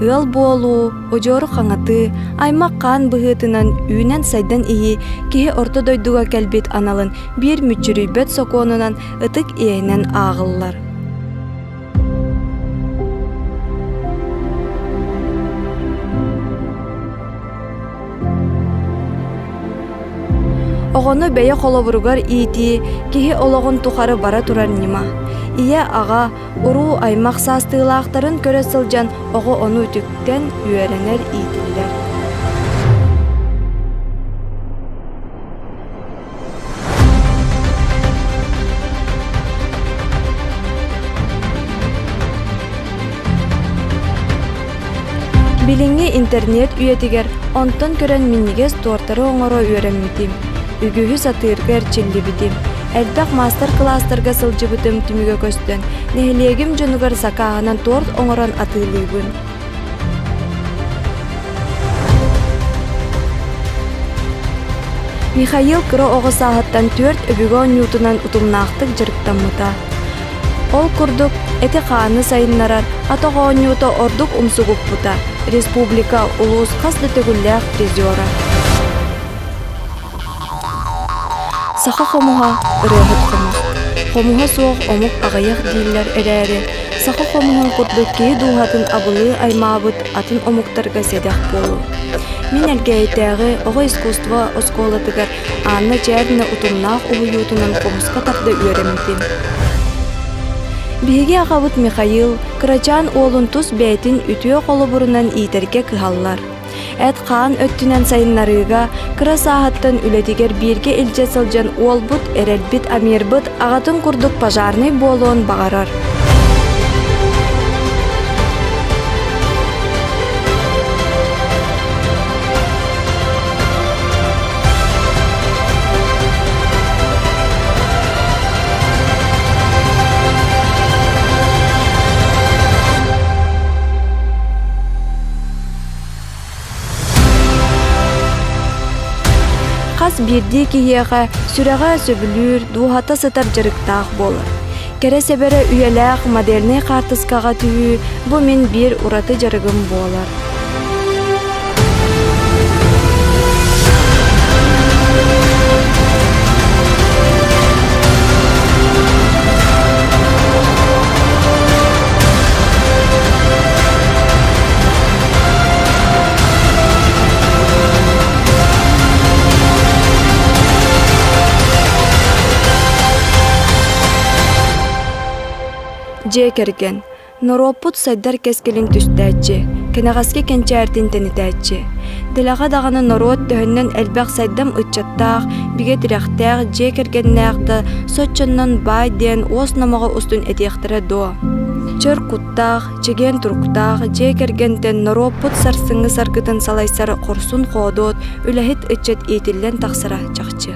Ыл болу, ожору хаңаты, аймаққан бұғытынан үйнен сайдан ии, кеге орто дойдуға кәлбет аналын бір мүчірүйбет соконынан ытык иейнен ағыллар. Оғыны бәйе қолабырғар ити, кеге олығын тұқары бара тұрар нима. Ие аға, уру аймақ састығылақтарын көрі сылжан, оғы оны үтіктен үйеренер итілдер. Биліңе интернет үйетігер, онтон көрен миннигес туартары оңыро үйеремітім. Үгігі сатыргар чилли битим. Әлбәк мастер-класстарға сылжы бұтым түміге көстен. Нәхілегім жонугар сақағынан торт оңыран атылығын. Михаил кыра оғы сағаттан 4 өбігі ньютонан ұтымнақтық жырықтан мұта. Ол күрдік әті қаны сайынларар, атығы ньюто ордық ұмсығып бұта. Республика улус қасды төгілләқ призера. Саха хомуха ырыахыт хомух. Хомуха соқ омук ағаяқ дейілер әрәрі. Саха хомухан құтлық кей дуғатын абылы аймабыт атын омуктарға седақ болу. Мен әлгәйтәғі оғы искусство осколатығар анна жәріні ұтымнақ ұғыютынан қомысқа тапды үйеремден. Беге ағабыт Михаил, Кырачан олын тұс бәйтін үтіе қолы бұрынан итерге кығаллар. Әт қаан өттінен сайынларыға, кыра сағаттан үлетігер бірге үлче сылжан олбыт, әрелбіт, амербіт, ағатын күрдік пажарны болуын бағарар. Қас бірді кейеға сүреға сөбілір, дуғата сытар жырықтақ болыр. Кәрі сәбәрі үйеләқ модерні қартысқаға түйі, бұл мен бір ұраты жарығым болар. Же керген, Норопут сайдар кескелин түстәтчі, кенағаске кенчәртін тенітәтчі. Ділаға дағаны Норот төхіннен әлбәқ сайдам ұтчаттақ, біге тірәқтәқ, же кергеннәқті, сотчыннан бай ден ос намаға ұстын әтеқтірі до. Чыр құттақ, чеген тұрқтақ, же кергентен Норопут сарсыңы саргытын салайсар құрсын қодот, үләхет үтчет етілден тақсыра чақчы.